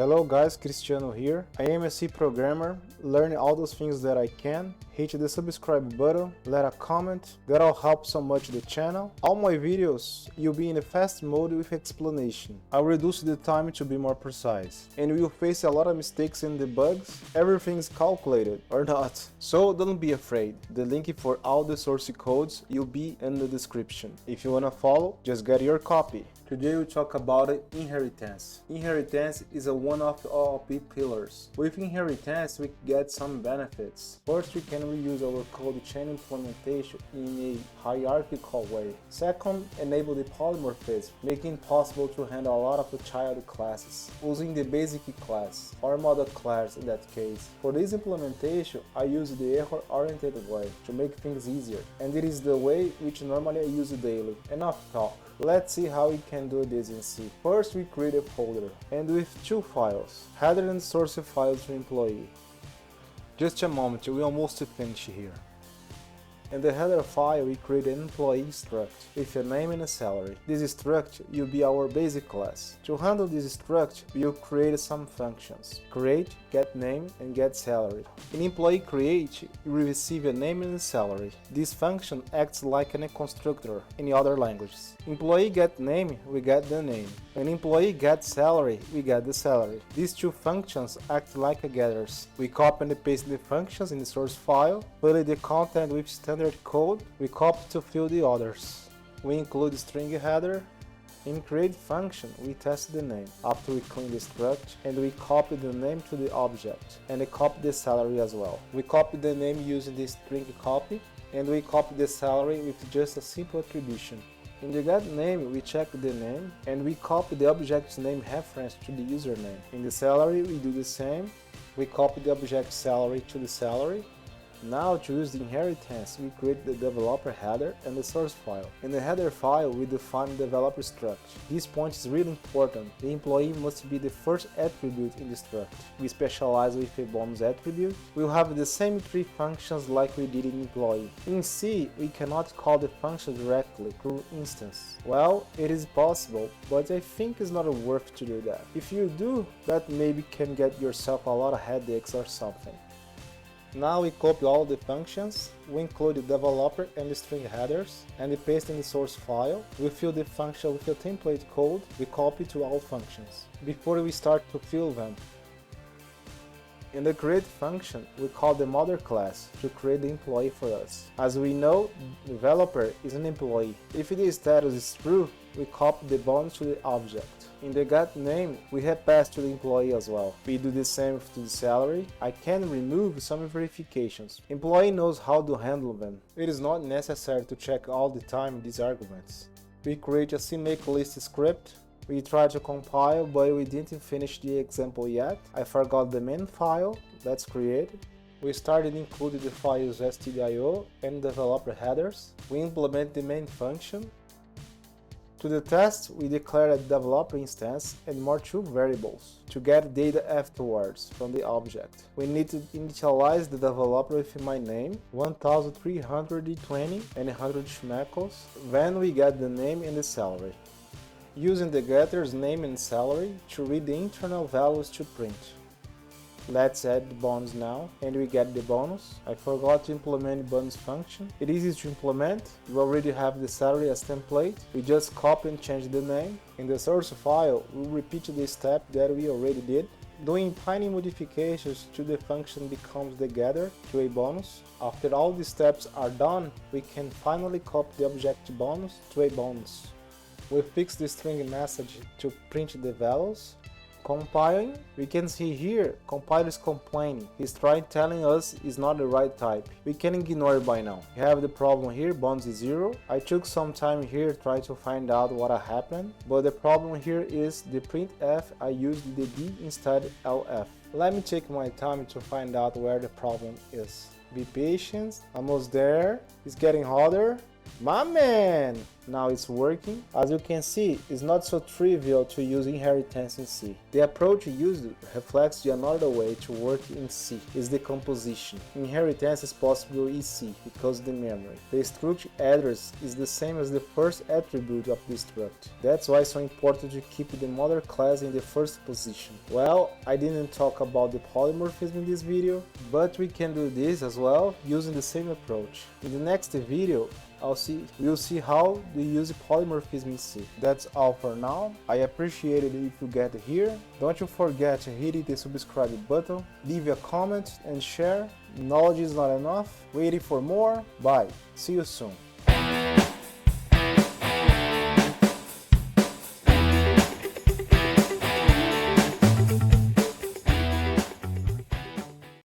Hello guys, Cristiano here. I am a C programmer, learning all those things that I can. Hit the subscribe button, let a comment, that'll help so much the channel. All my videos, you'll be in a fast mode with explanation. I'll reduce the time to be more precise. And you'll face a lot of mistakes and debugs. Everything's calculated, or not. So don't be afraid. The link for all the source codes will be in the description. If you wanna follow, just get your copy. Today we talk about inheritance. Inheritance is one of the OOP pillars. With inheritance we get some benefits. First, we can reuse our code chain implementation in a hierarchical way. Second, enable the polymorphism, making it possible to handle a lot of the child classes, using the basic class, or model class in that case. For this implementation, I use the error-oriented way to make things easier, and it is the way which normally I use daily. Enough talk. Let's see how we can do this in C. First, we create a folder, and with two files, header and source files to employee. Just a moment, we almost finished here. In the header file, we create an employee struct with a name and a salary. This struct will be our basic class. To handle this struct, we will create some functions: create, get name, and get salary. In employee create, we receive a name and a salary. This function acts like a constructor in other languages. Employee get name, we get the name. When employee get salary, we get the salary. These two functions act like getters. We copy and paste the functions in the source file, fill the content with standard code, we copy to fill the others. We include string header. In create function, we test the name. After we clean the struct, and we copy the name to the object, and we copy the salary as well. We copy the name using the string copy, and we copy the salary with just a simple attribution. In the get name, we check the name, and we copy the object's name reference to the username. In the salary, we do the same. We copy the object salary to the salary. Now, to use the inheritance, we create the developer header and the source file. In the header file, we define developer struct. This point is really important. The employee must be the first attribute in the struct. We specialize with a bonus attribute. We'll have the same three functions like we did in employee. In C, we cannot call the function directly through instance. Well, it is possible, but I think it's not worth to do that. If you do, that maybe can get yourself a lot of headaches or something. Now we copy all the functions, we include the developer and the string headers, and we paste in the source file. We fill the function with the template code we copy to all functions. Before we start to fill them, in the create function, we call the mother class to create the employee for us. As we know, developer is an employee. If the status is true, we copy the bonus to the object. In the get name, we have passed to the employee as well. We do the same to the salary. I can remove some verifications. Employee knows how to handle them. It is not necessary to check all the time these arguments. We create a CMake list script. We try to compile, but we didn't finish the example yet. I forgot the main file. Let's create it. We started including the files stdio and developer headers. We implement the main function. To the test, we declare a developer instance and more two variables to get data afterwards from the object. We need to initialize the developer with my name, 1320 and 100 shekels. Then we get the name and the salary. Using the getter's name and salary to read the internal values to print. Let's add the bonus now, and we get the bonus. I forgot to implement the bonus function. It is easy to implement. You already have the salary as template. We just copy and change the name. In the source file, we repeat the step that we already did. Doing tiny modifications to the function becomes the getter to a bonus. After all the steps are done, we can finally copy the object bonus to a bonus. We fix the string message to print the values. Compiling, we can see here, compiler is complaining. He's telling us it's not the right type. We can ignore it by now. We have the problem here, bonus is 0. I took some time here trying to find out what happened, but the problem here is the printf, I used the D instead LF. Let me take my time to find out where the problem is. Be patient, almost there, it's getting harder. My man! Now it's working. As you can see, it's not so trivial to use inheritance in C. The approach used reflects the another way to work in C, is decomposition. Inheritance is possible in C because of the memory. The struct address is the same as the first attribute of the struct. That's why it's so important to keep the mother class in the first position. Well, I didn't talk about the polymorphism in this video, but we can do this as well using the same approach. In the next video, we'll see how we use polymorphism in C. That's all for now. I appreciate it if you get here. Don't you forget to hit the subscribe button, leave a comment and share. Knowledge is not enough. Waiting for more. Bye. See you soon.